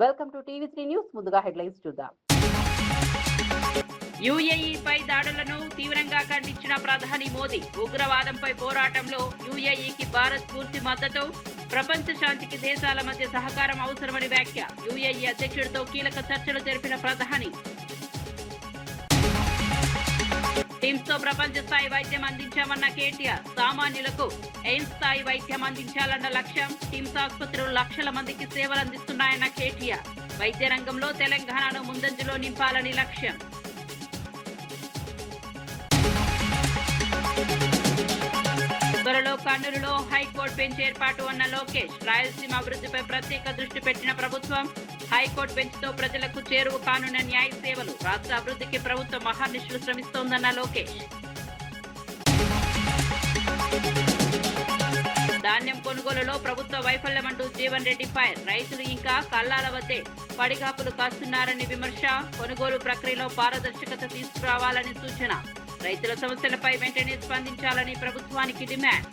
Welcome to TV three news. ముందుగా headlines చూద్దాం. యుఏఈపై దాడులను తీవ్రంగా ఖండించిన ప్రధాని మోదీ. ఉగ్రవాదంపై పోరాటంలో యుఏఈకి భారత్ పూర్తి మద్దతు. ప్రపంచ శాంతికి దేశాల మధ్య సహకారం అవసరమని వ్యాఖ్య. యుఏఈ అధ్యక్షుడితో కీలక చర్చలు జరిపిన ప్రధాని. టిమ్స్ తో ప్రపంచ స్థాయి వైద్యం అందించామన్న కేటీఆర్. సామాన్యులకు ఎయిమ్స్ స్థాయి వైద్యం అందించాలన్న లక్ష్యం. టిమ్స్ ఆసుపత్రులు లక్షల మందికి సేవలు అందిస్తున్నాయన్న కేటీఆర్. వైద్య రంగంలో తెలంగాణను ముందంజలో నింపాలని లక్ష్యం. త్వరలో కర్నూలులో హైకోర్టు బెంచ్ ఏర్పాటు అన్న లోకేష్. రాయలసీమ అభివృద్ధిపై ప్రత్యేక దృష్టి పెట్టిన ప్రభుత్వం. హైకోర్టు బెంచ్ తో ప్రజలకు చేరువ కానున్న న్యాయ సేవలు. రాష్ట్ర అభివృద్ధికి ప్రభుత్వం మహానిశలు శ్రమిస్తోందన్న లోకేష్. ధాన్యం కొనుగోలులో ప్రభుత్వ వైఫల్యమంటూ జీవన్ రెడ్డి ఫైర్. రైతులు ఇంకా కల్లాల వద్దే పడిగాపులు కాస్తున్నారని విమర్శ. కొనుగోలు ప్రక్రియలో పారదర్శకత తీసుకురావాలని సూచన. రైతుల సమస్యలపై వెంటనే స్పందించాలని ప్రభుత్వానికి డిమాండ్.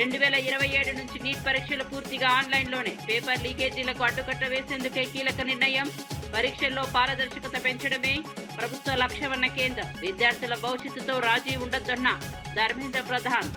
2027 నుంచి నీట్ పరీక్షలు పూర్తిగా ఆన్లైన్లోనే. పేపర్ లీకేజీలకు అడ్డుకట్ట వేసేందుకే కీలక నిర్ణయం. పరీక్షల్లో పారదర్శకత పెంచడమే ప్రభుత్వ లక్ష్యమన్న కేంద్రం. విద్యార్థుల భవిష్యత్తుతో రాజీ ఉండొద్దన్న ధర్మేంద్ర ప్రధాన్.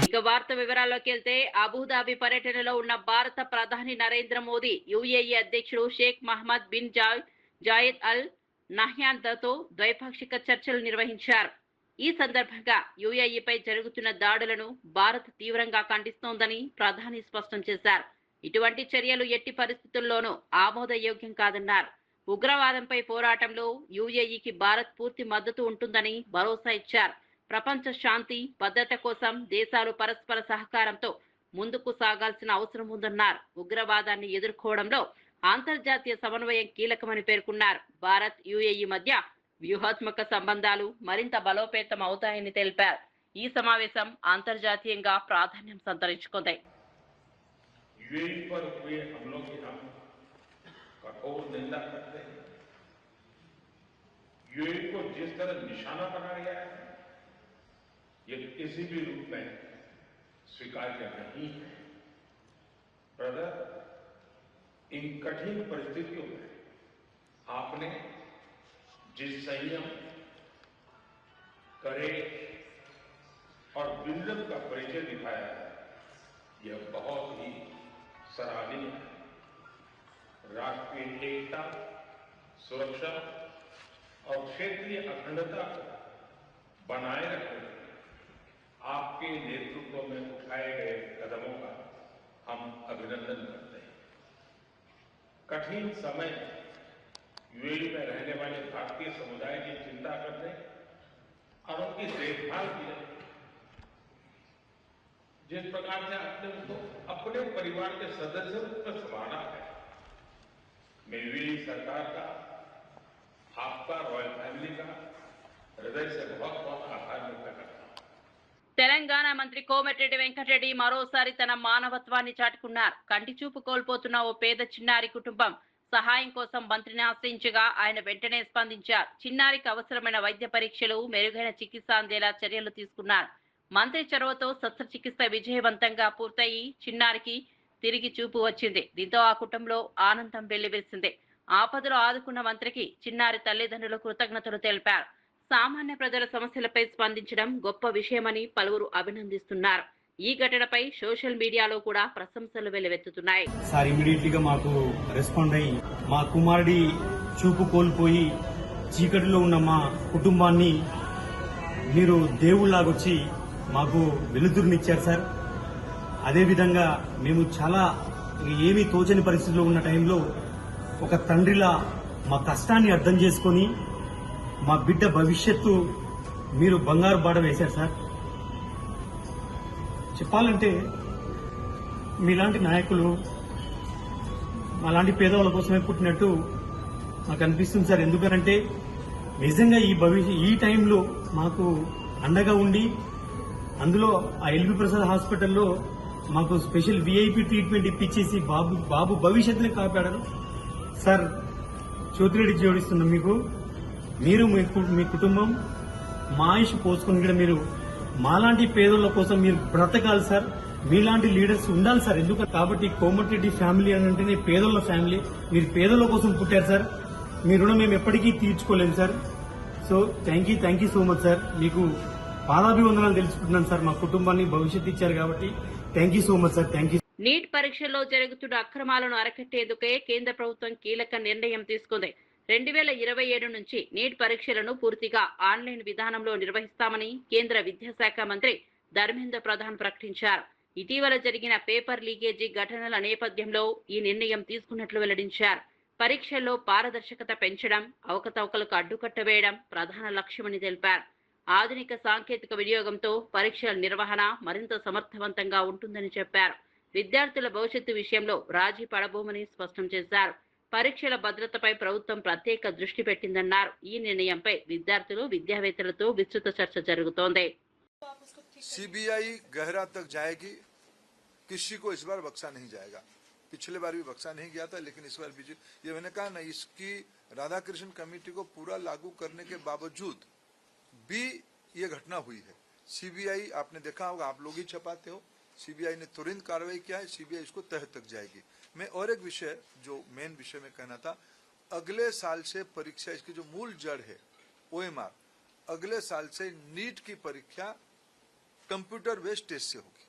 ఇక వార్త వివరాల్లోకి వెళ్తే, అబుదాబి పర్యటనలో ఉన్న భారత ప్రధాని నరేంద్ర మోదీ యుఏఈ అధ్యక్షుడు షేక్ మహమ్మద్ బిన్ జాయద్ అల్ నహ్యాన్తో ద్వైపాక్షిక చర్చలు నిర్వహించారు. ఈ సందర్భంగా యుఏఈపై జరుగుతున్న దాడులను భారత్ తీవ్రంగా ఖండిస్తోందని ప్రధాని స్పష్టం చేశారు. ఇటువంటి చర్యలు ఎట్టి పరిస్థితుల్లోనూ ఆమోదయోగ్యం కాదన్నారు. ఉగ్రవాదంపై పోరాటంలో యుఏఈకి భారత్ పూర్తి మద్దతు ఉంటుందని భరోసా ఇచ్చారు. ప్రపంచ శాంతి భద్రత కోసం దేశాలు పరస్పర సహకారంతో ముందుకు సాగాల్సిన అవసరం ఉందన్నారు. ఉగ్రవాదాన్ని ఎదుర్కోవడంలో అంతర్జాతీయ సమన్వయం కీలకమని పేర్కొన్నారు. భారత్ యుఏఈ మధ్య వ్యూహాత్మక సంబంధాలు మరింత బలోపేతం అవుతాయని తెలిపారు. ఈ సమావేశం అంతర్జాతీయంగా ప్రాధాన్యం సంతరించుకుంది. ये किसी भी रूप में स्वीकार्य नहीं है। ब्रदर, इन कठिन परिस्थितियों में आपने जिस संयम, करेज और विजडम का परिचय दिखाया है, यह बहुत ही सराहनीय है। राष्ट्रीय एकता, सुरक्षा और क्षेत्रीय अखंडता को बनाए रखने आपके नेतृत्व में उठाए गए कदमों का हम अभिनंदन करते हैं। कठिन समय यूएई में रहने वाले भारतीय समुदाय की चिंता करने और उनकी देखभाल की जाए। जिस प्रकार से आपने उनको अपने परिवार के सदस्यों पर संभाला है, मैं यूएई सरकार का, आपका, रॉयल फैमिली का हृदय से बहुत बहुत आभार व्यक्त करता हूं। తెలంగాణ మంత్రి కోమటిరెడ్డి వెంకటరెడ్డి మరోసారి తన మానవత్వాన్ని చాటుకున్నారు. కంటి చూపు కోల్పోతున్న ఓ పేద చిన్నారి కుటుంబం సహాయం కోసం మంత్రిని ఆశ్రయించగా ఆయన వెంటనే స్పందించారు. చిన్నారికి అవసరమైన వైద్య పరీక్షలు, మెరుగైన చికిత్స అందేలా చర్యలు తీసుకున్నారు. మంత్రి చొరవతో శస్త్రచికిత్స విజయవంతంగా పూర్తయి చిన్నారికి తిరిగి చూపు వచ్చింది. దీంతో ఆ కుటుంబంలో ఆనందం వెల్లివిరిసింది. ఆపదలో ఆదుకున్న మంత్రికి చిన్నారి తల్లిదండ్రులు కృతజ్ఞతలు తెలిపారు. సామాన్య ప్రజల సమస్యలపై స్పందించడం గొప్ప విషయమని పలువురు అభినందిస్తున్నారు. ఈ ఘటనపై సోషల్ మీడియాలో కూడా ప్రశంసలు వెల్లువెత్తుతున్నాయి. సార్ ఇమీడియట్లీగా మాకు రెస్పాండ్ అయ్యి మా కుమారుడి చూపు కోల్పోయి చీకటిలో ఉన్న మా కుటుంబాన్ని మీరు దేవుళ్లాగొచ్చి మాకు వెలుతురునిచ్చారు సార్. అదేవిధంగా మేము చాలా ఏమీ తోచని పరిస్థితిలో ఉన్న టైంలో ఒక తండ్రిలా మా కష్టాన్ని అర్థం చేసుకొని మా బిడ్డ భవిష్యత్తు మీరు బంగారు బాట వేశారు సార్. చెప్పాలంటే మీలాంటి నాయకులు మాలాంటి పేదవాళ్ళ కోసమే పుట్టినట్టు నాకు అనిపిస్తుంది సార్. ఎందుకంటే నిజంగా ఈ టైంలో మాకు అండగా ఉండి, అందులో ఆ ఎల్బీ ప్రసాద్ హాస్పిటల్లో మాకు స్పెషల్ విఐపి ట్రీట్మెంట్ ఇప్పించేసి బాబు భవిష్యత్తుని కాపాడారు సార్. చౌతిరెడ్డి జోడిస్తున్నాం మీకు. మీరు మీ కుటుంబం మా ఆయుష్ పోసుకుని కూడా మీరు మాలాంటి పేదోళ్ల కోసం మీరు బ్రతకాలి సార్. మీలాంటి లీడర్స్ ఉండాలి సార్. ఎందుకు కాబట్టి కోమటిరెడ్డి ఫ్యామిలీ అని అంటేనే పేదోళ్ళ ఫ్యామిలీ. మీరు పేదోళ్ళ కోసం పుట్టారు సార్. మీ రుణం మేము ఎప్పటికీ తీర్చుకోలేము sir. So thank you so much sir. మీకు పాదాభివందనాలు తెలుసుకుంటున్నాను సార్. మా కుటుంబాన్ని భవిష్యత్తు ఇచ్చారు కాబట్టి thank you so much sir. Thank you. NEET పరీక్షల్లో జరుగుతున్న అక్రమాలను అరికట్టేందుకే కేంద్ర ప్రభుత్వం కీలక నిర్ణయం తీసుకుంది. 2027 నుంచి నీట్ పరీక్షలను పూర్తిగా ఆన్లైన్ విధానంలో నిర్వహిస్తామని కేంద్ర విద్యాశాఖ మంత్రి ధర్మేంద్ర ప్రధాన్ ప్రకటించారు. ఇటీవల జరిగిన పేపర్ లీకేజీ ఘటనల నేపథ్యంలో ఈ నిర్ణయం తీసుకున్నట్లు వెల్లడించారు. పరీక్షల్లో పారదర్శకత పెంచడం, అవకతవకలకు అడ్డుకట్ట వేయడం ప్రధాన లక్ష్యమని తెలిపారు. ఆధునిక సాంకేతిక వినియోగంతో పరీక్షల నిర్వహణ మరింత సమర్థవంతంగా ఉంటుందని చెప్పారు. విద్యార్థుల భవిష్యత్తు విషయంలో రాజీ పడబోమని స్పష్టం చేశారు. పరీక్షల భద్రతపై ప్రభుత్వం ప్రత్యేక దృష్టి పెట్టిందన్నారు. ఈ నిర్ణయంపై విద్యార్థులు, విద్యావేత్తలతో విస్తృత చర్చ జరుగుతోంది. सीबीआई गहरा तक जाएगी, किसी को इस बार बख्शा नहीं जाएगा। पिछले बार भी बख्शा नहीं गया था, लेकिन इस बार भी ये मैंने कहा ना, इसकी राधाकृष्ण कमेटी को पूरा लागू करने के बावजूद भी ये घटना हुई है। सीबीआई आपने देखा होगा, आप लोग ही छपाते हो, सीबीआई ने तुरंत कार्रवाई किया है, सीबीआई इसको तह तक जाएगी। मैं और एक विषय जो मेन विषय में कहना था, अगले साल से परीक्षा, इसकी जो मूल जड़ है OMR, अगले साल से नीट की परीक्षा कंप्यूटर बेस्ड टेस्ट से होगी।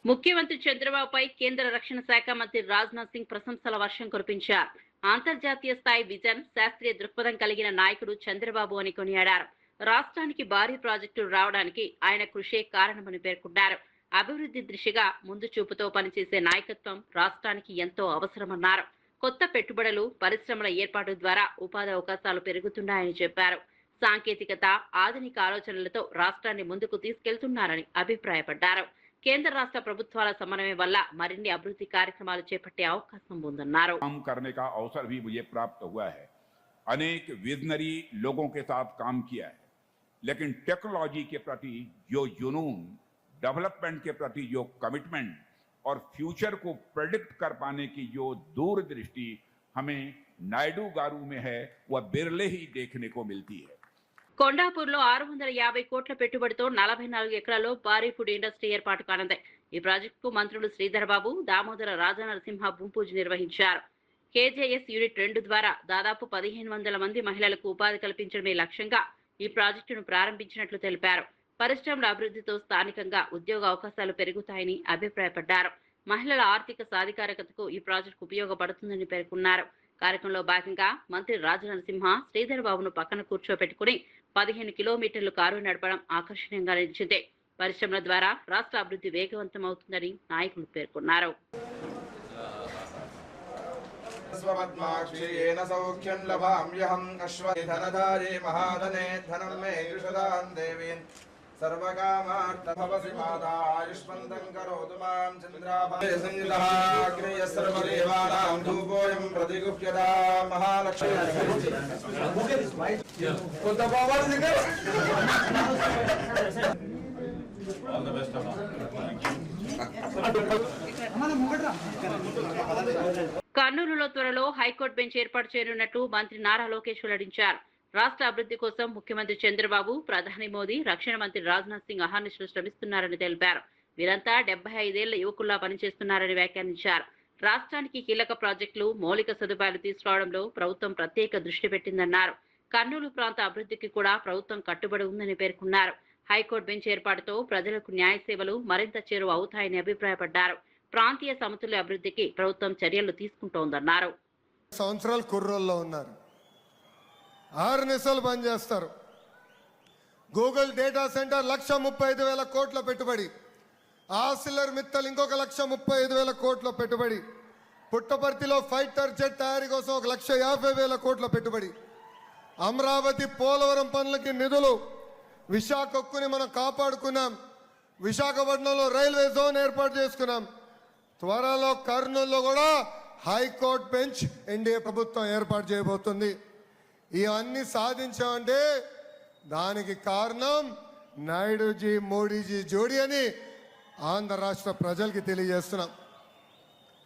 ముఖ్యమంత్రి చంద్రబాబుపై కేంద్ర రక్షణ శాఖ మంత్రి రాజ్నాథ్ సింగ్ ప్రశంసల వర్షం కురిపించారు. అంతర్జాతీయ స్థాయి విజన్, శాస్త్రీయ దృక్పథం కలిగిన నాయకుడు చంద్రబాబు అని కొనియాడారు. రాష్ట్రానికి భారీ ప్రాజెక్టులు రావడానికి ఆయన కృషే కారణమని పేర్కొన్నారు. అభివృద్ధి దిశగా ముందు చూపుతో పనిచేసే నాయకత్వం రాష్ట్రానికి ఎంతో అవసరమన్నారు. కొత్త పెట్టుబడులు, పరిశ్రమల ఏర్పాటు ద్వారా ఉపాధి అవకాశాలు పెరుగుతున్నాయని చెప్పారు. సాంకేతికత, ఆధునిక ఆలోచనలతో రాష్ట్రాన్ని ముందుకు తీసుకెళ్తున్నారని అభిప్రాయపడ్డారు. కేంద్ర రాష్ట్ర ప్రభుత్వాల సమన్వయం వల్ల మరిన్ని అభివృద్ధి కార్యక్రమాలు చేపట్టే అవకాశం ఉందన్నారు. काम करने का अवसर भी मुझे प्राप्त हुआ है। अनेक विजनरी लोगों के साथ काम किया है, लेकिन टेक्नोलॉजी के प्रति जो जुनून, डेवलपमेंट के प्रति जो कमिटमेंट और फ्यूचर को प्रेडिक्ट कर पाने की जो दूरदृष्टि हमें नायडू गारू में है, वह बिरले ही देखने को मिलती है। కొండాపూర్లో 650 కోట్ల పెట్టుబడితో 44 ఎకరాల్లో భారీ ఫుడ్ ఇండస్ట్రీ ఏర్పాటు కానుంది. ఈ ప్రాజెక్టుకు మంత్రులు శ్రీధర్ బాబు, దామోదర రాజనరసింహ భూమి పూజ నిర్వహించారు. కేజేఎస్ యూనిట్ 2 ద్వారా దాదాపు 1500 మంది మహిళలకు ఉపాధి కల్పించడమే లక్ష్యంగా ఈ ప్రాజెక్టును ప్రారంభించినట్లు తెలిపారు. పరిశ్రమల అభివృద్ధితో స్థానికంగా ఉద్యోగ అవకాశాలు పెరుగుతాయని అభిప్రాయపడ్డారు. మహిళల ఆర్థిక సాధికారకతకు ఈ ప్రాజెక్టు ఉపయోగపడుతుందని పేర్కొన్నారు. కార్యక్రమంలో భాగంగా మంత్రి రాజనరసింహ శ్రీధర్ బాబును పక్కన కూర్చోపెట్టుకుని 15 కిలోమీటర్లు కారు నడపడం ఆకర్షణీయంగా నిలిచింది. పరిశ్రమల ద్వారా రాష్ట్ర అభివృద్ధి వేగవంతం అవుతుందని నాయకులు పేర్కొన్నారు. सर्वकामार्थभवसि माता आयुष्मन्तं करोतु मां चन्द्राभाय संयुतः अग्नेय सर्वदेवानां धूपोऽयं प्रतिगुह्यता महालक्ष्मी All the best, కర్నూలులో త్వరలో హైకోర్టు బెంచ్ ఏర్పాటు చేయనున్నట్టు మంత్రి నారా లోకేష్ వెల్లడించారు. రాష్ట్ర అభివృద్ధి కోసం ముఖ్యమంత్రి చంద్రబాబు, ప్రధాని మోదీ, రక్షణ మంత్రి రాజ్నాథ్ సింగ్ అహర్నిశలు శ్రమిస్తున్నారని తెలిపారు. వీరంతా 75 ఏళ్ల యువకుల్లా పనిచేస్తున్నారని వ్యాఖ్యానించారు. రాష్ట్రానికి కీలక ప్రాజెక్టులు, మౌలిక సదుపాయాలు తీసుకురావడంలో ప్రభుత్వం ప్రత్యేక దృష్టి పెట్టిందన్నారు. కర్నూలు ప్రాంత అభివృద్ధికి కూడా ప్రభుత్వం కట్టుబడి ఉందని పేర్కొన్నారు. హైకోర్టు బెంచ్ ఏర్పాటుతో ప్రజలకు న్యాయ సేవలు మరింత చేరువ అవుతాయని అభిప్రాయపడ్డారు. ప్రాంతీయ సమతుల్య అభివృద్ధికి ప్రభుత్వం చర్యలు తీసుకుంటోందన్నారు. సంవత్సరాలు కుర్రోల్లో ఉన్నారు, 6 నెలలు బంద్ చేస్తారు. గూగుల్ డేటా సెంటర్ 1,35,000 కోట్ల పెట్టుబడి, ఆసిలర్ మిత్తల్ ఇంకొక 1,35,000 కోట్ల పెట్టుబడి, పుట్టపర్తిలో ఫైటర్ జెట్ తయారీ కోసం 1,50,000 కోట్ల పెట్టుబడి, అమరావతి పోలవరం పనులకి నిధులు, విశాఖ ఉక్కుని మనం కాపాడుకున్నాం, విశాఖపట్నంలో రైల్వే జోన్ ఏర్పాటు చేసుకున్నాం. త్వరలో కర్నూలులో కూడా హైకోర్టు బెంచ్ ఎన్డీఏ ప్రభుత్వం ఏర్పాటు చేయబోతుంది. ఇవన్నీ సాధించామంటే దానికి కారణం నాయుడుజీ మోడీజీ జోడీ అని ఆంధ్ర రాష్ట్ర ప్రజలకి తెలియజేస్తున్నాం.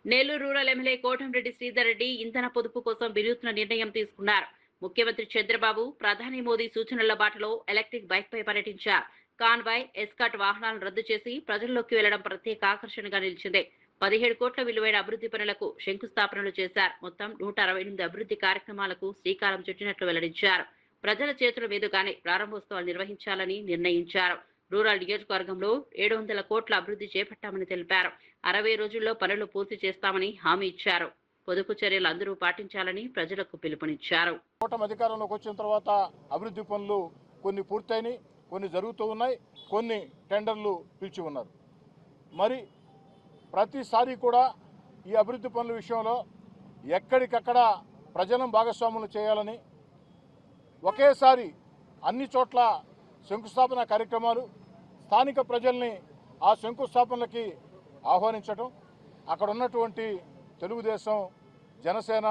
నెల్లూరు రూరల్ ఎమ్మెల్యే కోటంరెడ్డి శ్రీధర్ రెడ్డి ఇంధన పొదుపు కోసం వినూత్న నిర్ణయం తీసుకున్నారు. ముఖ్యమంత్రి చంద్రబాబు, ప్రధాని మోదీ సూచనల బాటలో ఎలక్ట్రిక్ బైక్ పై పర్యటించారు. కాన్వాయ్, ఎస్కాట్ వాహనాలను రద్దు చేసి ప్రజల్లోకి వెళ్లడం ప్రత్యేక ఆకర్షణగా నిలిచింది. 17 కోట్ల విలువైన అభివృద్ధి పనులకు శంకుస్థాపనలు చేశారు. మొత్తం 168 అభివృద్ధి కార్యక్రమాలకు శ్రీకారం చుట్టినట్లు వెల్లడించారు. ప్రజల చేతుల మీదుగానే ప్రారంభోత్సవాలు నిర్వహించాలని నిర్ణయించారు. రూరల్ నియోజకవర్గంలో 700 కోట్ల అభివృద్ధి చేపట్టామని తెలిపారు. 60 రోజుల్లో పనులు పూర్తి చేస్తామని హామీ ఇచ్చారు. పొదుపు చర్యలు అందరూ పాటించాలని ప్రజలకు పిలుపునిచ్చారు. కూటమి అధికారంలోకి వచ్చిన తర్వాత అభివృద్ధి పనులు కొన్ని పూర్తయినాయి, కొన్ని జరుగుతూ ఉన్నాయి, కొన్ని టెండర్లు పిలిచి ఉన్నారు. మరి ప్రతిసారి కూడా ఈ అభివృద్ధి పనుల విషయంలో ఎక్కడికక్కడ ప్రజలను భాగస్వాములు చేయాలని ఒకేసారి అన్ని చోట్ల శంకుస్థాపన కార్యక్రమాలు, స్థానిక ప్రజల్ని ఆ శంకుస్థాపనలకి ఆహ్వానించడం, అక్కడ ఉన్నటువంటి తెలుగుదేశం, జనసేన,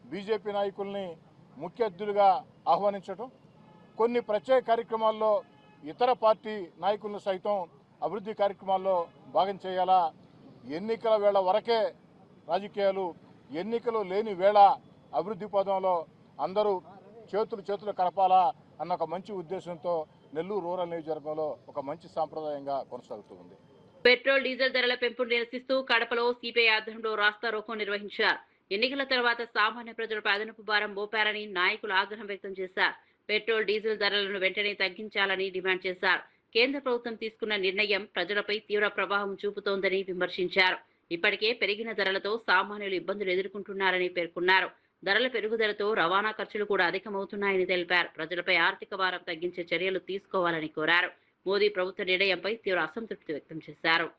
బీజేపీ నాయకుల్ని ముఖ్య అతిథులుగా ఆహ్వానించడం, కొన్ని ప్రత్యేక కార్యక్రమాల్లో ఇతర పార్టీ నాయకులను సైతం అభివృద్ధి కార్యక్రమాల్లో భాగం చేయాలా, ఎన్నికల వేళ వరకే రాజకీయాలు, ఎన్నికలు లేని వేళ అభివృద్ధి పదంలో అందరూ చేతులు కలపాలా అన్న ఒక మంచి ఉద్దేశంతో నెల్లూరు రూరల్ నియోజకవర్గంలో ఒక మంచి సాంప్రదాయంగా కొనసాగుతుంది. పెట్రోల్, డీజిల్ ధరల పెంపును నిరసిస్తూ కడపలో సిపిఐ ఆధ్వర్యంలో రాస్తా రోకో నిర్వహించారు. ఎన్నికల తర్వాత సామాన్య ప్రజలపై అదనపు భారం మోపారని నాయకులు ఆగ్రహం వ్యక్తం చేశారు. పెట్రోల్, డీజిల్ ధరలను వెంటనే తగ్గించాలని డిమాండ్ చేశారు. కేంద్ర ప్రభుత్వం తీసుకున్న నిర్ణయం ప్రజలపై తీవ్ర ప్రభావం చూపుతోందని విమర్శించారు. ఇప్పటికే పెరిగిన ధరలతో సామాన్యులు ఇబ్బందులు ఎదుర్కొంటున్నారని పేర్కొన్నారు. ధరల పెరుగుదలతో రవాణా ఖర్చులు కూడా అధికమవుతున్నాయని తెలిపారు. ప్రజలపై ఆర్థిక భారం తగ్గించే చర్యలు తీసుకోవాలని కోరారు. మోదీ ప్రభుత్వ నిర్ణయంపై తీవ్ర అసంతృప్తి వ్యక్తం చేశారు.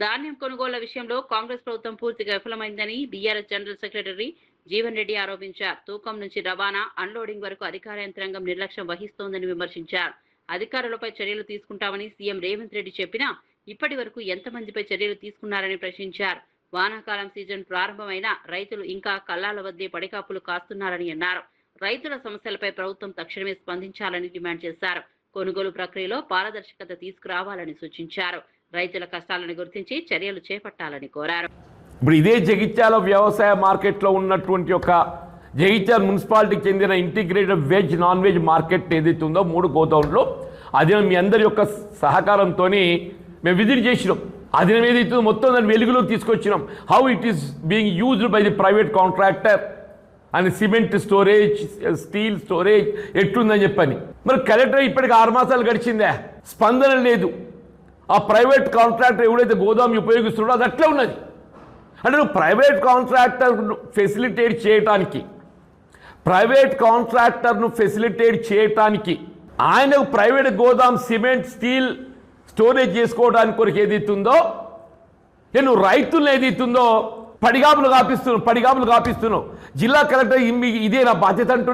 ధాన్యం కొనుగోళ్ల విషయంలో కాంగ్రెస్ ప్రభుత్వం పూర్తిగా విఫలమైందని BRS general secretary Jeevan Reddy ఆరోపించారు. తూకం నుంచి రవాణా, అన్లోడింగ్ వరకు అధికార యంత్రాంగం నిర్లక్ష్యం వహిస్తోందని విమర్శించారు. అధికారులపై చర్యలు తీసుకుంటామని సీఎం రేవంత్ రెడ్డి చెప్పినా ఇప్పటి వరకు ఎంతమందిపై చర్యలు తీసుకున్నారని ప్రశ్నించారు. వానాకాలం సీజన్ ప్రారంభమైన రైతులు ఇంకా కల్లాల వద్దే పడికాపులు కాస్తున్నారని అన్నారు. రైతుల సమస్యలపై ప్రభుత్వం తక్షణమే స్పందించాలని డిమాండ్ చేశారు. కొనుగోలు ప్రక్రియలో పారదర్శకత తీసుకురావాలని సూచించారు. రైతుల కష్టాలను గుర్తించి చర్యలు చేపట్టాలని కోరారు. ఇప్పుడు ఇదే జగిత్యాల వ్యవసాయ మార్కెట్లో ఉన్నటువంటి ఒక జగిత్యాల మున్సిపాలిటీకి చెందిన integrated veg, non veg market ఏదైతే ఉందో 3 గోడౌన్లో అది మీ అందరి యొక్క సహకారంతో మేము విజిట్ చేసినాం. అది ఏదైతే మొత్తం దాన్ని వెలుగులోకి తీసుకొచ్చినాం. How it is being used by the private contractor అని, సిమెంట్ స్టోరేజ్, స్టీల్ స్టోరేజ్ ఎట్లుందని చెప్పని. మరి కలెక్టర్ ఇప్పటికి 6 మాసాలు గడిచిందే, స్పందన లేదు. ఆ ప్రైవేట్ కాంట్రాక్టర్ ఎవడైతే గోదాం ఉపయోగిస్తున్నాడో అది అట్లా ఉన్నది. అంటే నువ్వు ప్రైవేట్ కాంట్రాక్టర్ను ఫెసిలిటేట్ చేయటానికి ఆయనకు ప్రైవేట్ గోదాం, సిమెంట్, స్టీల్ స్టోరేజ్ చేసుకోవడానికి కొరకు ఏదైతుందో, నువ్వు రైతులను ఏదైతుందో పడిగాపులు కాపిస్తున్నావు. జిల్లా కలెక్టర్ ఇదే నా బాధ్యత అంటూ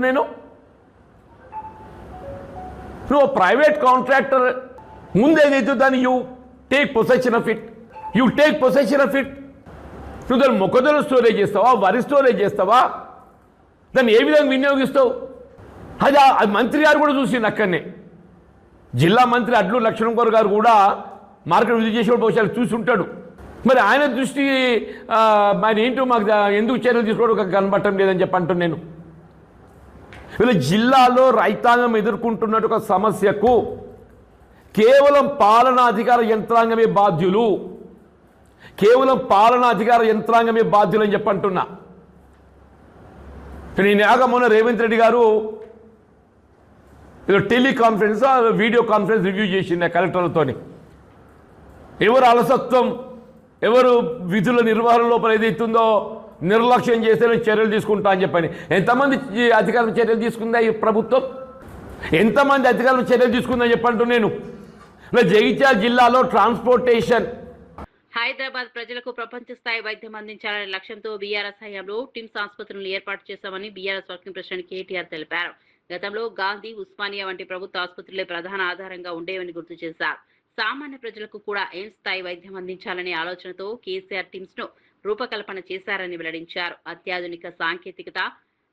నువ్వు ప్రైవేట్ కాంట్రాక్టర్ ముందు ఏదైతే దాన్ని you take possession of it. నువ్వు దాన్ని మొక్కజొన్న స్టోరేజ్ చేస్తావా, వరి స్టోరేజ్ చేస్తావా, దాన్ని ఏ విధంగా వినియోగిస్తావు? అది మంత్రి గారు కూడా చూసిండు. అక్కడనే జిల్లా మంత్రి అడ్లూరు లక్ష్మణ్ గారు కూడా మార్కెట్ విజిట్ చేసేవాడు బహుశా చూసి ఉంటాడు. మరి ఆయన దృష్టి ఆయన ఏంటో మాకు ఎందుకు చర్యలు తీసుకోవడం కనబడటం లేదని చెప్పి అంటున్నాను నేను. వీళ్ళ జిల్లాలో రైతాంగం ఎదుర్కొంటున్నట్టు ఒక సమస్యకు కేవలం పాలనా అధికార యంత్రాంగమే బాధ్యులు అని చెప్పంటున్నా. నేను మొన్న రేవంత్ రెడ్డి గారు టెలికాన్ఫరెన్స్, వీడియో కాన్ఫరెన్స్ రివ్యూ చేసింది కలెక్టర్లతోని. ఎవరు అలసత్వం, ఎవరు విధుల నిర్వహణ లోపల ఏదైతుందో నిర్లక్ష్యం చేస్తే నేను చర్యలు తీసుకుంటా అని చెప్పని ఎంతమంది అధికారులు చర్యలు తీసుకుందా ఈ ప్రభుత్వం? ఎంతమంది అధికారులు చర్యలు తీసుకుందని చెప్పంటూ నేను జగిత్యాల జిల్లాలో ట్రాన్స్పోర్టేషన్ హైదరాబాద్ ప్రజలకు ప్రపంచ స్థాయి వైద్యం అందించాలనే లక్ష్యంతో బీఆర్ఎస్ హయాంలో టిమ్స్ ఆసుపత్రులను ఏర్పాటు చేశామని బీఆర్ఎస్ వర్కింగ్ ప్రెసిడెంట్ కేటీఆర్ తెలిపారు. గతంలో గాంధీ, ఉస్మానియా వంటి ప్రభుత్వ ఆసుపత్రులే ప్రధాన ఆధారంగా ఉండేవని గుర్తు చేశారు. సామాన్య ప్రజలకు కూడా ఎయిమ్స్ స్థాయి వైద్యం అందించాలనే ఆలోచనతో కేసీఆర్ టిమ్స్ ను రూపకల్పన చేశారని వెల్లడించారు. అత్యాధునిక సాంకేతికత,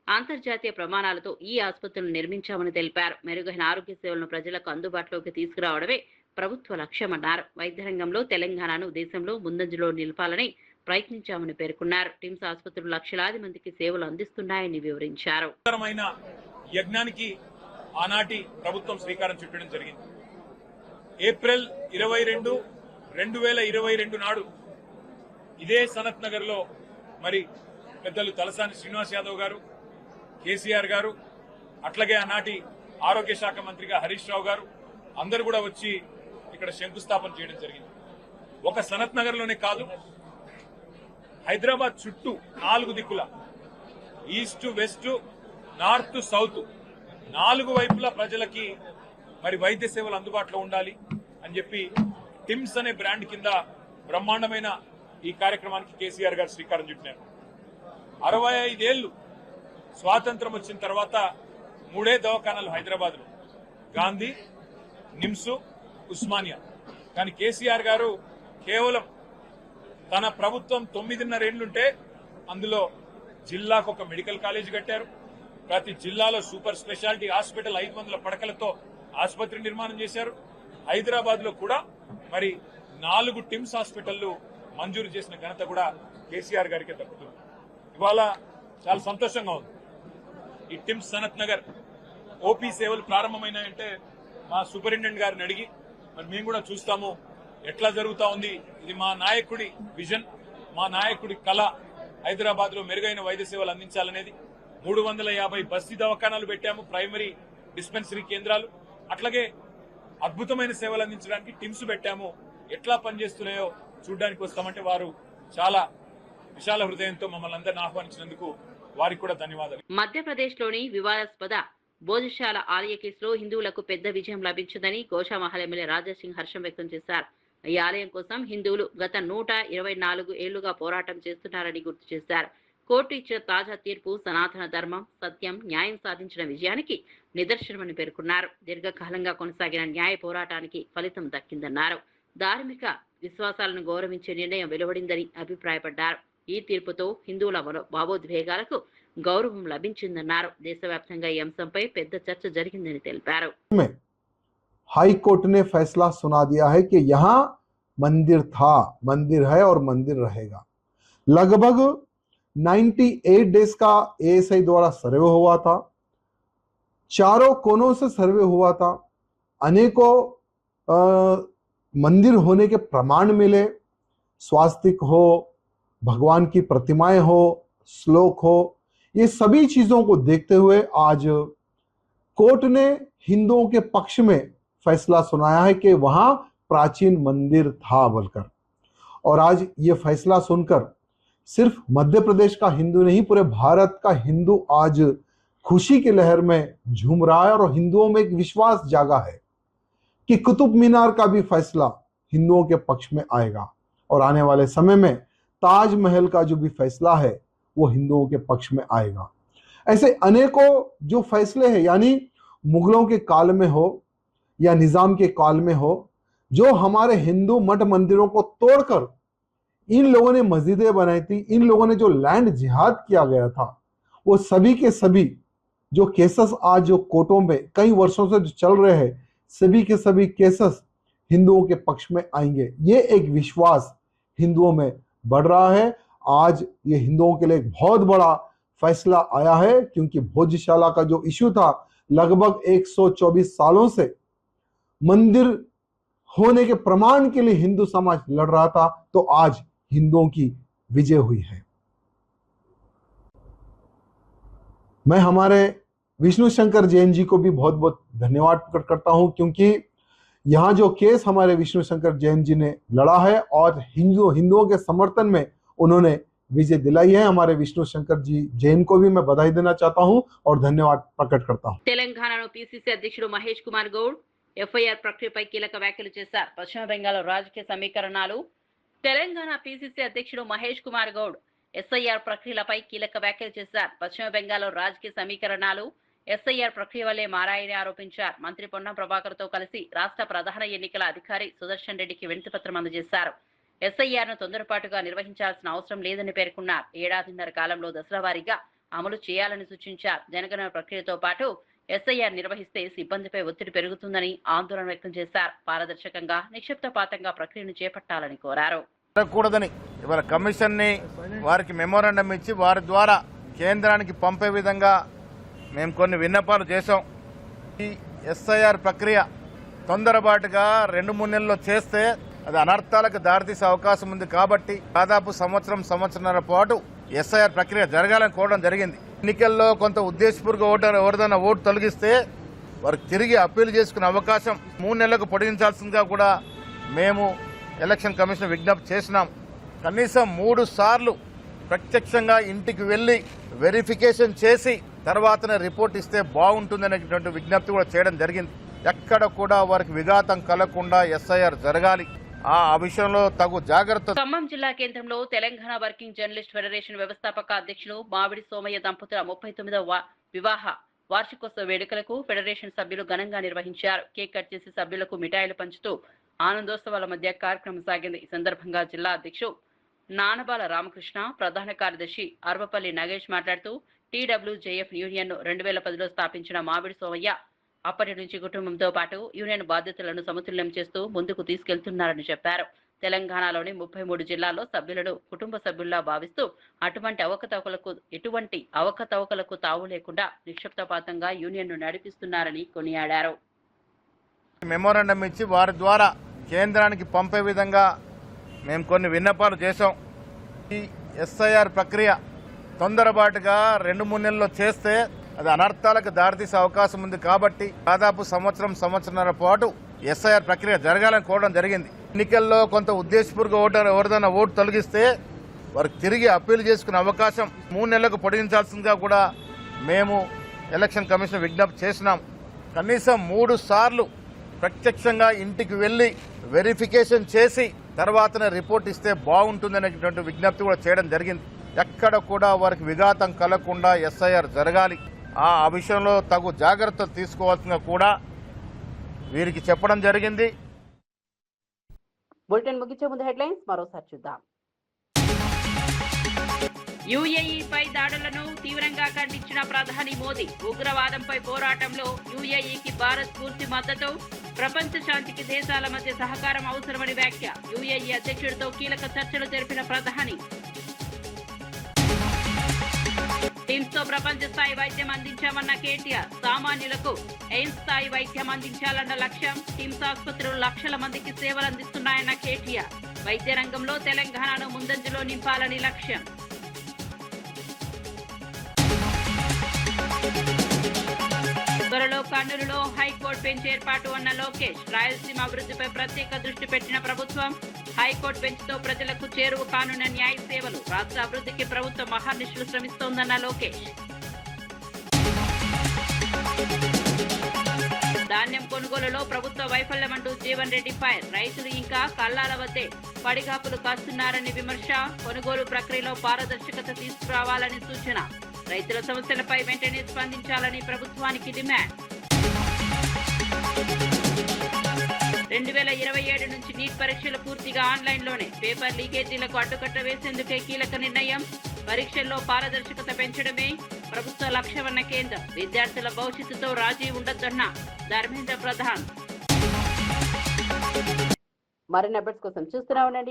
అంతర్జాతీయ ప్రమాణాలతో ఈ ఆసుపత్రులను నిర్మించామని తెలిపారు. మెరుగైన ఆరోగ్య సేవలను ప్రజలకు అందుబాటులోకి తీసుకురావడమే ప్రభుత్వ లక్ష్యమన్నారు. వైద్య రంగంలో తెలంగాణను దేశంలో ముందంజలో నిలపాలని ప్రయత్నించామని పేర్కొన్నారు. టిమ్స్ ఆసుపత్రులు లక్షలాది మందికి సేవలు అందిస్తున్నాయని వివరించారు. యజ్ఞానికి ఆనాటి ప్రభుత్వం శ్రీకారం చుట్టడం జరిగింది. ఏప్రిల్ 22, 2022 నాడు ఇదే సనత్ నగర్ లో మరి పెద్దలు తలసాని శ్రీనివాస్ యాదవ్ గారు, కేసీఆర్ గారు, అట్లాగే ఆనాటి ఆరోగ్య శాఖ మంత్రిగా హరీష్ రావు గారు అందరూ కూడా వచ్చి ఇక్కడ శంకుస్థాపన చేయడం జరిగింది. ఒక సనత్ నగర్ లోనే కాదు, హైదరాబాద్ చుట్టూ 4 దిక్కుల ఈస్ట్, వెస్ట్, నార్త్, సౌత్ 4 వైపులా ప్రజలకి మరి వైద్య సేవలు అందుబాటులో ఉండాలి అని చెప్పి టిమ్స్ అనే బ్రాండ్ కింద బ్రహ్మాండమైన ఈ కార్యక్రమానికి కేసీఆర్ గారు శ్రీకారం చుట్టినారు. 65 ఏళ్లు స్వాతంత్రం వచ్చిన తర్వాత 3 దవాఖానాలు హైదరాబాద్ లో, గాంధీ, నిమ్స్, ఉస్మానియా. కానీ కేసీఆర్ గారు కేవలం తన ప్రభుత్వం 9.5 ఏళ్లుంటే అందులో జిల్లాకు ఒక మెడికల్ కాలేజ్ కట్టారు. ప్రతి జిల్లాలో సూపర్ స్పెషాలిటీ హాస్పిటల్ 500 పడకలతో ఆసుపత్రి నిర్మాణం చేశారు. హైదరాబాద్ లో కూడా మరి 4 టిమ్స్ హాస్పిటళ్లు మంజూరు చేసిన ఘనత కూడా కేసీఆర్ గారికి దక్కుతుంది. ఇవాళ చాలా సంతోషంగా ఉంది. ఈ టిమ్స్ సనత్ నగర్ ఓపీ సేవలు ప్రారంభమైనాయంటే మా సూపరింటెండెంట్ గారిని అడిగి మరి మేము కూడా చూస్తాము ఎట్లా జరుగుతా ఉంది. ఇది మా నాయకుడి విజన్, మా నాయకుడి కళ. హైదరాబాద్ లో మెరుగైన వైద్య సేవలు అందించాలనేది 350 బస్తీ దవాఖానాలు పెట్టాము, ప్రైమరీ డిస్పెన్సరీ కేంద్రాలు. అట్లాగే అద్భుతమైన సేవలు అందించడానికి టిమ్స్ పెట్టాము. ఎట్లా పనిచేస్తున్నాయో చూడడానికి వస్తామంటే వారు చాలా విశాల హృదయంతో మమ్మల్ని అందరిని ఆహ్వానించినందుకు వారికి కూడా ధన్యవాదాలు. మధ్యప్రదేశ్ లోని వివాదాస్పద భోజశాల ఆలయ కేసులో హిందువులకు పెద్ద విజయం లభించిందని గోషామహల్ ఎమ్మెల్యే రాజాసింగ్ హర్షం వ్యక్తం చేశారు. ఈ ఆలయం కోసం హిందువులు గత 124 ఏళ్లుగా పోరాటం చేస్తున్నారని గుర్తు చేశారు. కోర్టు ఇచ్చిన తాజా తీర్పు సనాతన ధర్మం, సత్యం, న్యాయం సాధించిన విజయానికి నిదర్శనమని పేర్కొన్నారు. దీర్ఘకాలంగా కొనసాగిన న్యాయ పోరాటానికి ఫలితం దక్కిందన్నారు. ధార్మిక విశ్వాసాలను గౌరవించే నిర్ణయం వెలువడిందని అభిప్రాయపడ్డారు. ఈ తీర్పుతో హిందువుల భావోద్వేగాలకు గౌరవం లభించిందన్నారు. దేశవ్యాప్తంగా ఈ అంశంపై పెద్ద చర్చ జరిగిందని తెలిపారు. हाई कोर्ट ने फैसला सुना दिया है कि यहाँ मंदिर था, मंदिर है और मंदिर रहेगा। लगभग 98 डेज का एएसआई द्वारा सर्वे हुआ था, चारों कोनों से सर्वे हुआ था, अनेकों मंदिर होने के प्रमाण मिले, स्वास्तिक हो, भगवान की प्रतिमाएं हो, श्लोक हो, ये सभी चीजों को देखते हुए आज कोर्ट ने हिंदुओं के पक्ष में फैसला सुनाया है कि वहां प्राचीन मंदिर था बोलकर। और आज ये फैसला सुनकर सिर्फ मध्य प्रदेश का हिंदू नहीं, पूरे भारत का हिंदू आज खुशी की लहर में झूम रहा है और हिंदुओं में एक विश्वास जागा है कि कुतुब मीनार का भी फैसला हिंदुओं के पक्ष में आएगा और आने वाले समय में ताजमहल का जो भी फैसला है वो हिंदुओं के पक्ष में आएगा। ऐसे अनेकों जो फैसले हैं, यानी मुगलों के काल में हो या निजाम के काल में हो, जो हमारे हिंदू मठ मंदिरों को तोड़कर इन लोगों ने मस्जिदें बनाई थी, इन लोगों ने जो लैंड जिहाद किया गया था, वो सभी के सभी जो केसेस आज जो कोर्टों में कई वर्षों से जो चल रहे हैं, सभी के सभी केसेस हिंदुओं के पक्ष में आएंगे। ये एक विश्वास हिंदुओं में बढ़ रहा है। आज ये हिंदुओं के लिए एक बहुत बड़ा फैसला आया है, क्योंकि भोजशाला का जो इश्यू था, लगभग 124 सालों से मंदिर होने के प्रमाण के लिए हिंदू समाज लड़ रहा था, तो आज हिंदुओं की विजय हुई है। मैं हमारे विष्णु शंकर जैन जी को भी बहुत बहुत धन्यवाद प्रकट करता हूं, क्योंकि यहाँ जो केस हमारे विष्णु शंकर जैन जी ने लड़ा है और हिंदुओं के समर्थन में उन्होंने विजय दिलाई है। हमारे विष्णु शंकर जी जैन को भी मैं बधाई देना चाहता हूं और धन्यवाद प्रकट करता हूं। తెలంగాణలో పీసీసీ అధ్యక్షుడు మహేష్ కుమార్ గౌడ్ ఎఫ్ఐఆర్ ప్రక్రియపై కీలక వ్యాఖ్యలు చేశారు. పశ్చిమ బెంగాల్ రాజకీయ సమీకరణాలు. తెలంగాణ పీసీసీ అధ్యక్షుడు మహేష్ కుమార్ గౌడ్ ఎస్ఐఆర్ ప్రక్రియలపై కీలక వ్యాఖ్యలు చేశారు. పశ్చిమ బెంగాల్ రాజకీయ సమీకరణాలు ఎస్ఐఆర్ ప్రక్రియ వల్లే మారాయని ఆరోపించారు. మంత్రి పొన్నం ప్రభాకర్ తో కలిసి రాష్ట్ర ప్రధాన ఎన్నికల అధికారి సుదర్శన్ రెడ్డికి వినతిపత్రం అందజేశారు. ఎస్ఐఆర్ ను తొందరపాటుగా నిర్వహించాల్సిన అవసరం లేదని పేర్కొన్నారు. ఏడాదిన్నర కాలంలో దశల వారీగా అమలు చేయాలని సూచించారు. జనగణన ప్రక్రియతో పాటు ఎస్ఐఆర్ నిర్వహిస్తే సిబ్బందిపై ఒత్తిడి పెరుగుతుందని ఆందోళన వ్యక్తం చేశారు. పారదర్శకంగా నిక్షిప్తపాతంగా ప్రక్రియను చేపట్టాలని కోరారు. జరగకూడదని ఇవాళ కమిషన్ ని వారికి మెమోరాండం ఇచ్చి వారి ద్వారా కేంద్రానికి పంపే విధంగా మేము కొన్ని విన్నపాలు చేశాం. ఈ ఎస్ఐఆర్ ప్రక్రియ తొందరపాటుగా 2-3 నెలల్లో చేస్తే అది అనర్థాలకు దారితీసే అవకాశం ఉంది. కాబట్టి దాదాపు సంవత్సరంన్నర పాటు ఎస్ఐఆర్ ప్రక్రియ జరగాలని కోరడం జరిగింది. ఎన్నికల్లో కొంత ఉద్దేశపూర్వక ఓటర్ ఎవరిదైనా ఓటు తొలగిస్తే వారికి తిరిగి అప్పీల్ చేసుకునే అవకాశం 3 నెలలకు పొడిగించాల్సిందిగా కూడా మేము ఎలక్షన్ కమిషన్ విజ్ఞప్తి చేసినాం. కనీసం 3 సార్లు ప్రత్యక్షంగా ఇంటికి వెళ్లి వెరిఫికేషన్ చేసి తర్వాతనే రిపోర్ట్ ఇస్తే బాగుంటుందనేటువంటి విజ్ఞప్తి కూడా చేయడం జరిగింది. ఎక్కడ కూడా వారికి విఘాతం కలగకుండా ఎస్ఐఆర్ జరగాలి. ఆ విషయంలో తగు జాగ్రత్త. ఖమ్మం జిల్లా కేంద్రంలో తెలంగాణ వర్కింగ్ జర్నలిస్ట్ ఫెడరేషన్ వ్యవస్థాపక అధ్యక్షులు మావిడి సోమయ్య దంపతుల 39వ వివాహ వార్షికోత్సవ వేడుకలకు ఫెడరేషన్ సభ్యులు ఘనంగా నిర్వహించారు. కేక్ కట్ చేసి సభ్యులకు మిఠాయిలు పంచుతూ ఆనందోత్సవాల మధ్య కార్యక్రమం సాగింది. ఈ సందర్భంగా జిల్లా అధ్యక్షుడు నానబాల రామకృష్ణ, ప్రధాన కార్యదర్శి అర్వపల్లి నగేష్ మాట్లాడుతూ టీడబ్ల్యూజేఎఫ్ యూనియన్ ను 2010లో స్థాపించిన మావిడి సోమయ్య అప్పటి నుంచి కుటుంబంతో పాటు యూనియన్ బాధ్యతలను సమతుల్యం చేస్తూ ముందుకు తీసుకెళ్తున్నారని చెప్పారు. తెలంగాణలోని 33 జిల్లాల్లో సభ్యులను కుటుంబ సభ్యుల్లా భావిస్తూ ఎటువంటి అవకతవకలకు తావు లేకుండా నిక్షిప్తపాతంగా యూనియన్ ను నడిపిస్తున్నారని కొనియాడారు. మెమోరాండం ఇచ్చి వారి ద్వారా కేంద్రానికి పంపే విధంగా మేము కొన్ని విన్నపాలు చేశాం. ఈ ఎస్ఐఆర్ ప్రక్రియ తొందరపాటుగా 2-3 నెలల్లో చేస్తే అది అనర్థాలకు దారితీసే అవకాశం ఉంది. కాబట్టి దాదాపు సంవత్సరంన్నర పాటు ఎస్ఐఆర్ ప్రక్రియ జరగాలని కోరడం జరిగింది. ఎన్నికల్లో కొంత ఉద్దేశపూర్వక ఓటర్ ఎవరిదైనా ఓటు తొలగిస్తే వారికి తిరిగి అప్పీల్ చేసుకునే అవకాశం 3 నెలలకు పొడిగించాల్సిందిగా కూడా మేము ఎలక్షన్ కమిషన్ విజ్ఞప్తి చేసినాం. కనీసం 3 సార్లు ప్రత్యక్షంగా ఇంటికి వెళ్లి వెరిఫికేషన్ చేసి తర్వాతనే రిపోర్ట్ ఇస్తే బాగుంటుందనేటువంటి విజ్ఞప్తి కూడా చేయడం జరిగింది. ఎక్కడ కూడా వారికి విఘాతం కలగకుండా ఎస్ఐఆర్ జరగాలి. ఆ విషయంలో తగు జాగ్రత్తలు తీసుకోవాల్సిన కూడా వీరికి చెప్పడం జరిగింది. బులెటిన్ ముగించే ముందు హెడ్లైన్స్ మరోసారి చూద్దాం. యుఏఈపై దాడులను తీవ్రంగా ఖండించిన ప్రధాని మోదీ. ఉగ్రవాదంపై పోరాటంలో యుఏఈకి భారత్ పూర్తి మద్దతు. ప్రపంచ శాంతికి దేశాల మధ్య సహకారం అవసరమని వ్యాఖ్య. యుఏఈ అధ్యక్షుడితో కీలక చర్చలు జరిపిన ప్రధాని. టిమ్స్ తో ప్రపంచ స్థాయి వైద్యం అందించామన్న కేటీఆర్. సామాన్యులకు ఎయిమ్స్ స్థాయి వైద్యం అందించాలన్న లక్ష్యం. టిమ్స్ ఆసుపత్రులు లక్షల మందికి సేవలు అందిస్తున్నాయన్న కేటీఆర్. వైద్య రంగంలో తెలంగాణను ముందంజలో నింపాలని లక్ష్యం. త్వరలో కర్నూలులో హైకోర్టు బెంచ్ ఏర్పాటు అన్న లోకేష్. రాయలసీమ అభివృద్ధిపై ప్రత్యేక దృష్టి పెట్టిన ప్రభుత్వం. హైకోర్టు బెంచ్ తో ప్రజలకు చేరువ కానున్న న్యాయ సేవలు. రాష్ట్ర అభివృద్ధికి ప్రభుత్వం మహానిశలు శ్రమిస్తోందన్న లోకేష్. ధాన్యం కొనుగోలులో ప్రభుత్వ వైఫల్యమంటూ జీవన్ రెడ్డి ఫైర్. రైతులు ఇంకా కల్లాల వద్దే పడిగాపులు కాస్తున్నారని విమర్శ. కొనుగోలు ప్రక్రియలో పారదర్శకత తీసుకురావాలని సూచన. రైతుల సమస్యలపై వెంటనే స్పందించాలని ప్రభుత్వానికి డిమాండ్. 2027 నుంచి నీట్ పరీక్షలు పూర్తిగా ఆన్లైన్లోనే. పేపర్ లీకేజీలకు అడ్డుకట్ట వేసేందుకే కీలక నిర్ణయం. పరీక్షల్లో పారదర్శకత పెంచడమే ప్రభుత్వ లక్ష్యమన్న కేంద్రం. విద్యార్థుల భవిష్యత్తుతో రాజీ ఉండొద్దన్న ధర్మేంద్ర ప్రధాన్. మరిన్ని అప్డేట్స్ కోసం చూస్తూనే ఉండండి